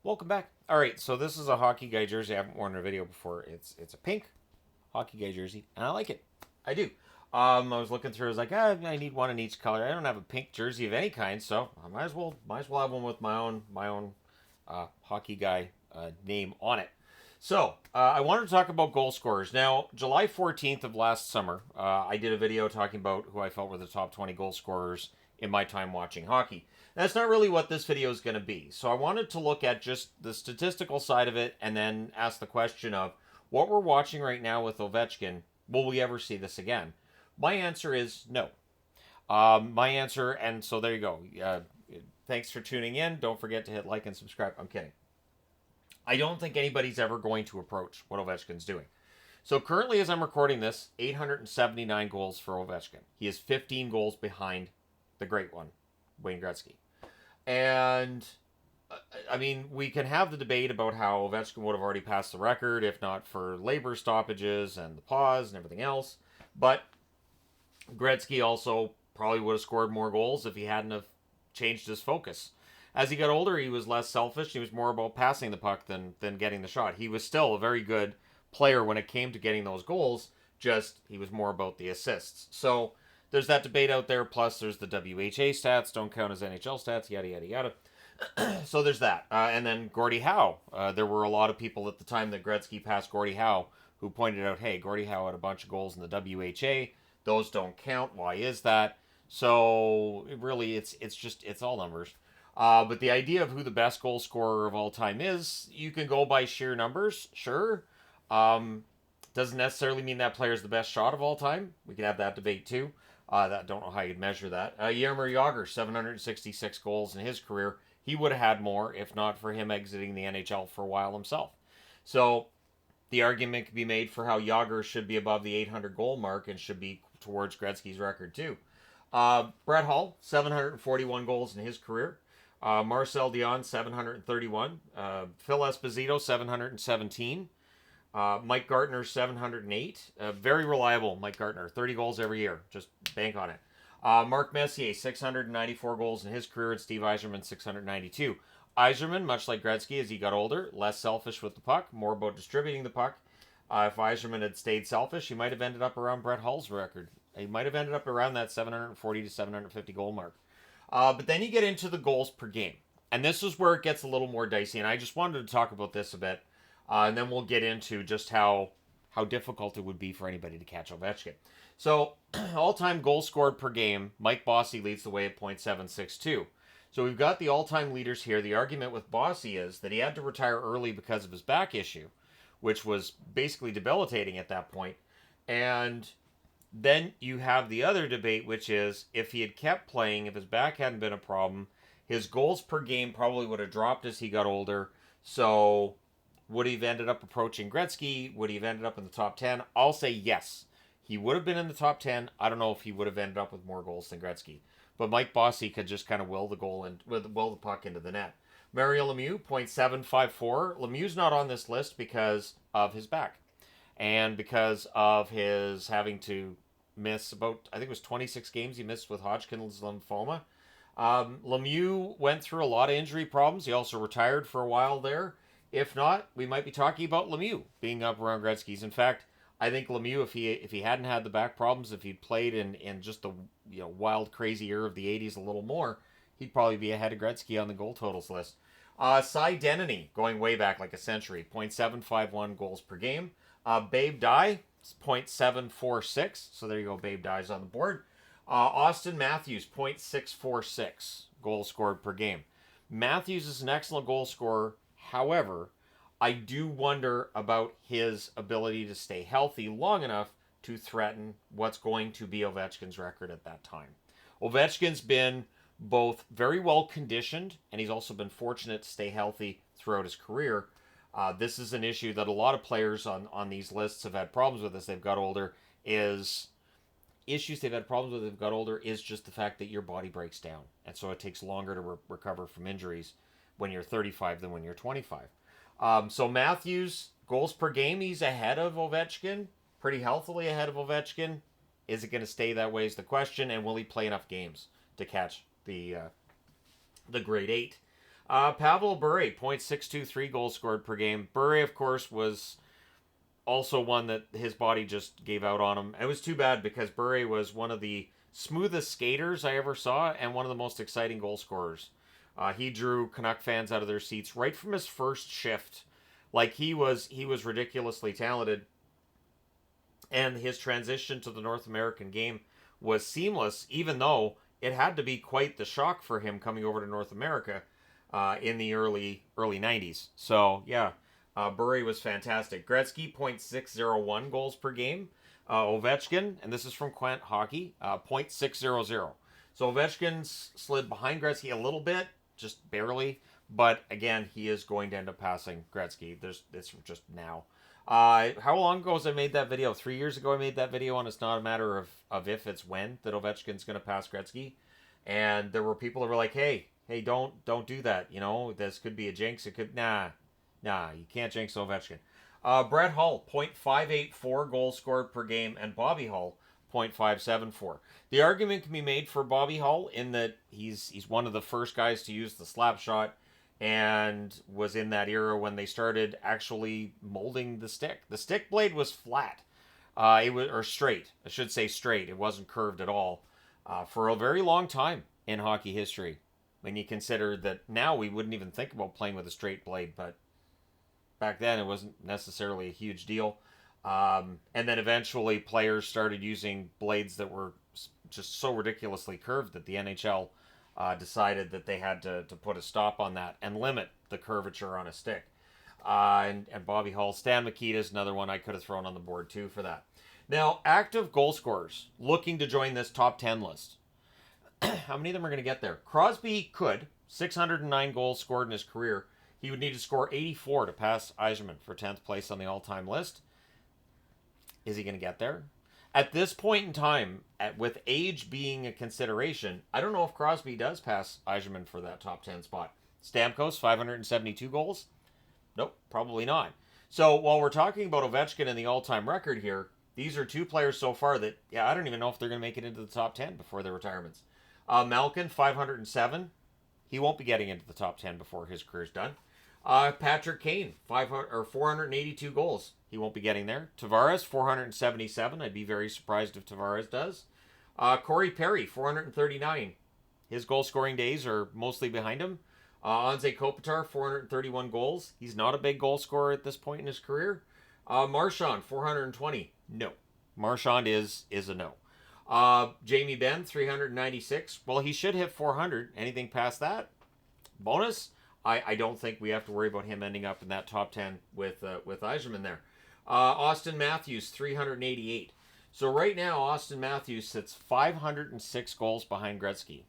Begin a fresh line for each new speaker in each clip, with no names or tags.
Welcome back. All right, so this is a Hockey Guy jersey. I haven't worn in a video before. It's a pink Hockey Guy jersey, and I like it. I do. I was looking through. I was like, I need one in each color. I don't have a pink jersey of any kind, so I might as well have one with my own Hockey Guy name on it. So I wanted to talk about goal scorers. Now, July 14th of last summer, I did a video talking about who I felt were the top 20 goal scorers in my time watching hockey. That's not really what this video is going to be. So I wanted to look at just the statistical side of it and then ask the question of what we're watching right now with Ovechkin. Will we ever see this again? My answer is no. My answer, and so there you go. Thanks for tuning in. Don't forget to hit like and subscribe. I'm kidding. I don't think anybody's ever going to approach what Ovechkin's doing. So currently, as I'm recording this, 879 goals for Ovechkin. He is 15 goals behind the great one, Wayne Gretzky. And I mean, we can have the debate about how Ovechkin would have already passed the record if not for labor stoppages and the pause and everything else. But Gretzky also probably would have scored more goals if he hadn't have changed his focus. As he got older, he was less selfish. He was more about passing the puck than getting the shot. He was still a very good player when it came to getting those goals, just he was more about the assists. So there's that debate out there. Plus, there's the WHA stats don't count as NHL stats, yada, yada, yada. So there's that. And then Gordie Howe. There were a lot of people at the time that Gretzky passed Gordie Howe who pointed out, hey, Gordie Howe had a bunch of goals in the WHA. Those don't count. Why is that? So really, it's all numbers. But the idea of who the best goal scorer of all time is, you can go by sheer numbers, sure. Doesn't necessarily mean that player is the best shot of all time. We can have that debate too. I don't know how you'd measure that. Jaromir Jagr, 766 goals in his career. He would have had more if not for him exiting the NHL for a while himself. So the argument can be made for how Jagr should be above the 800 goal mark and should be towards Gretzky's record too. Brett Hull, 741 goals in his career. Marcel Dion, 731. Phil Esposito, 717. Mike Gartner, 708. Very reliable, Mike Gartner. 30 goals every year. Just bank on it. Mark Messier, 694 goals in his career, and Steve Yzerman, 692. Yzerman, much like Gretzky as he got older, less selfish with the puck, more about distributing the puck. If Yzerman had stayed selfish, he might have ended up around Brett Hull's record. He might have ended up around that 740 to 750 goal mark. But then you get into the goals per game. And this is where it gets a little more dicey. And I just wanted to talk about this a bit. And then we'll get into just how difficult it would be for anybody to catch Ovechkin. So, all-time goals scored per game, Mike Bossy leads the way at .762. So we've got the all-time leaders here. The argument with Bossy is that he had to retire early because of his back issue, which was basically debilitating at that point. And then you have the other debate, which is if he had kept playing, if his back hadn't been a problem, his goals per game probably would have dropped as he got older. So would he have ended up approaching Gretzky? Would he have ended up in the top 10? I'll say yes. He would have been in the top 10. I don't know if he would have ended up with more goals than Gretzky. But Mike Bossy could just kind of will the puck into the net. Mario Lemieux, .754. Lemieux's not on this list because of his back. And because of his having to miss about, I think it was 26 games he missed with Hodgkin's lymphoma. Lemieux went through a lot of injury problems. He also retired for a while there. If not, we might be talking about Lemieux being up around Gretzky's. In fact, I think Lemieux, if he hadn't had the back problems, if he'd played in just the wild, crazy era of the 80s a little more, he'd probably be ahead of Gretzky on the goal totals list. Cy Denny, going way back like a century, .751 goals per game. Babe Dye, .746. So there you go, Babe Dye's on the board. Austin Matthews, .646 goals scored per game. Matthews is an excellent goal scorer. However, I do wonder about his ability to stay healthy long enough to threaten what's going to be Ovechkin's record at that time. Ovechkin's been both very well conditioned, and he's also been fortunate to stay healthy throughout his career. This is an issue that a lot of players on these lists have had problems with as they've got older. Is just the fact that your body breaks down, and so it takes longer to recover from injuries when you're 35 than when you're 25. So Matthews, goals per game, he's ahead of Ovechkin, pretty healthily ahead of Ovechkin. Is it going to stay that way is the question, and will he play enough games to catch the grade 8? Pavel Bure, 0.623 goals scored per game. Bure, of course, was also one that his body just gave out on him. It was too bad because Bure was one of the smoothest skaters I ever saw and one of the most exciting goal scorers. He drew Canuck fans out of their seats right from his first shift. Like he was ridiculously talented, and his transition to the North American game was seamless, even though it had to be quite the shock for him coming over to North America in the early 90s. So yeah, Bure was fantastic. Gretzky 0.601 goals per game. Ovechkin, and this is from Quant Hockey, 0.600. So Ovechkin slid behind Gretzky a little bit, just barely, but again, he is going to end up passing Gretzky. It's just now. How long ago was I made that video? 3 years ago I made that video on It's Not a Matter of If, It's When that Ovechkin's going to pass Gretzky. And there were people that were like, hey, don't do that. You know, this could be a jinx. It could, nah, you can't jinx Ovechkin. Brett Hull, 0.584 goals scored per game, and Bobby Hull, 0.574. The argument can be made for Bobby Hull in that he's one of the first guys to use the slap shot and was in that era when they started actually molding the stick. The stick blade was flat. It was, or straight. I should say straight. It wasn't curved at all for a very long time in hockey history. When you consider that now we wouldn't even think about playing with a straight blade, but back then it wasn't necessarily a huge deal. And then eventually players started using blades that were just so ridiculously curved that the NHL decided that they had to put a stop on that and limit the curvature on a stick. And Bobby Hull, Stan Mikita is another one I could have thrown on the board too for that. Now, active goal scorers looking to join this top 10 list. How many of them are going to get there? Crosby could. 609 goals scored in his career. He would need to score 84 to pass Yzerman for 10th place on the all-time list. Is he going to get there? At this point in time, with age being a consideration, I don't know if Crosby does pass Yzerman for that top 10 spot. Stamkos, 572 goals? Nope, probably not. So while we're talking about Ovechkin and the all-time record here, these are two players so far that, I don't even know if they're going to make it into the top 10 before their retirements. Malkin, 507. He won't be getting into the top 10 before his career's done. Patrick Kane, 482 goals. He won't be getting there. Tavares, 477. I'd be very surprised if Tavares does. Corey Perry, 439. His goal-scoring days are mostly behind him. Anze Kopitar, 431 goals. He's not a big goal scorer at this point in his career. Marchand, 420. No. Marchand is a no. Jamie Benn, 396. Well, he should hit 400. Anything past that? Bonus? I don't think we have to worry about him ending up in that top 10 with Yzerman there. Austin Matthews, 388. So right now, Austin Matthews sits 506 goals behind Gretzky.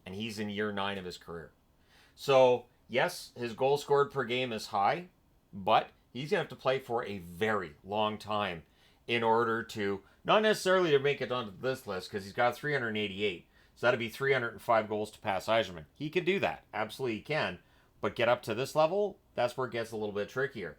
And he's in year 9 of his career. So, yes, his goals scored per game is high, but he's going to have to play for a very long time in order to, not necessarily to make it onto this list, because he's got 388. So that'd be 305 goals to pass Yzerman. He can do that. Absolutely he can. But get up to this level, that's where it gets a little bit trickier.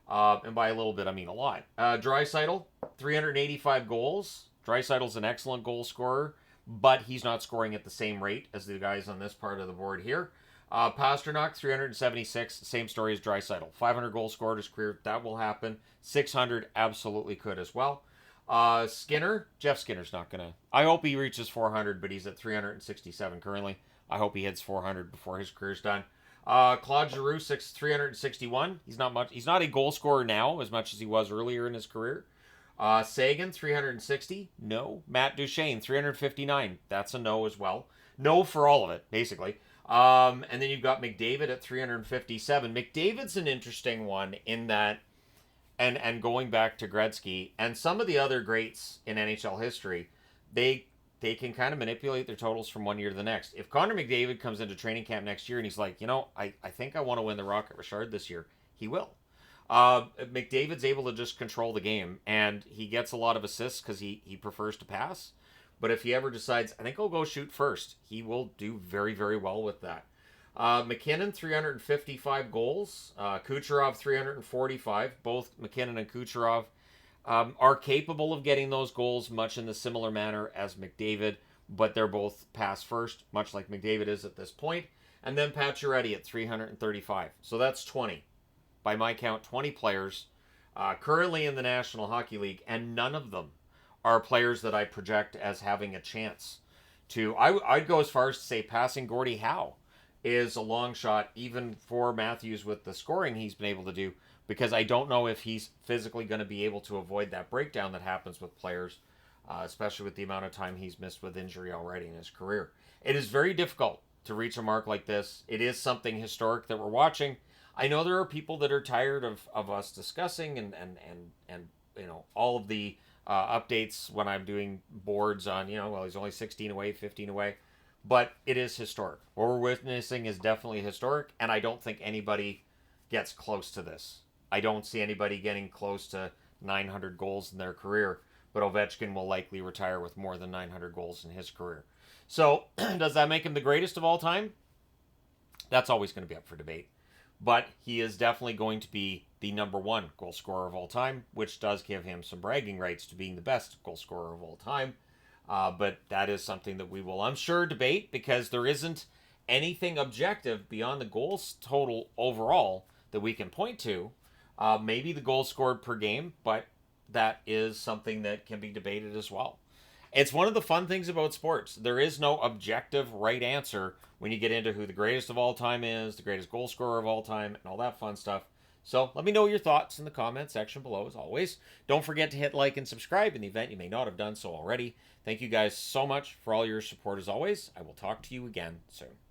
And by a little bit, I mean a lot. Draisaitl, 385 goals. Draisaitl's an excellent goal scorer, but he's not scoring at the same rate as the guys on this part of the board here. Pasternak, 376. Same story as Draisaitl. 500 goals scored his career. That will happen. 600 absolutely could as well. Skinner. Jeff Skinner's not going to... I hope he reaches 400, but he's at 367 currently. I hope he hits 400 before his career's done. Claude Giroux, 361. He's not much. He's not a goal scorer now as much as he was earlier in his career. Sagan, 360. No. Matt Duchene, 359. That's a no as well. No for all of it, basically. And then you've got McDavid at 357. McDavid's an interesting one in that, and going back to Gretzky and some of the other greats in NHL history, they can kind of manipulate their totals from one year to the next. If Connor McDavid comes into training camp next year and he's like, I think I want to win the Rocket Richard this year, he will. McDavid's able to just control the game, and he gets a lot of assists because he prefers to pass. But if he ever decides, I think I'll go shoot first, he will do very, very well with that. McKinnon, 355 goals. Kucherov, 345. Both McKinnon and Kucherov are capable of getting those goals much in the similar manner as McDavid, but they're both pass first, much like McDavid is at this point. and then Pacioretty at 335. So that's 20. By my count, 20 players currently in the National Hockey League, and none of them are players that I project as having a chance to. I'd go as far as to say passing Gordie Howe is a long shot, even for Matthews with the scoring he's been able to do, because I don't know if he's physically going to be able to avoid that breakdown that happens with players, especially with the amount of time he's missed with injury already in his career. It is very difficult to reach a mark like this. It is something historic that we're watching. I know there are people that are tired of us discussing and all of the updates when I'm doing boards on, well, he's only 16 away, 15 away. But it is historic. What we're witnessing is definitely historic, and I don't think anybody gets close to this. I don't see anybody getting close to 900 goals in their career, but Ovechkin will likely retire with more than 900 goals in his career. So, does that make him the greatest of all time? That's always going to be up for debate. But he is definitely going to be the number one goal scorer of all time, which does give him some bragging rights to being the best goal scorer of all time. But that is something that we will, I'm sure, debate, because there isn't anything objective beyond the goals total overall that we can point to. Maybe the goals scored per game, but that is something that can be debated as well. It's one of the fun things about sports. There is no objective right answer when you get into who the greatest of all time is, the greatest goal scorer of all time, and all that fun stuff. So let me know your thoughts in the comment section below, as always. Don't forget to hit like and subscribe in the event you may not have done so already. Thank you guys so much for all your support, as always. I will talk to you again soon.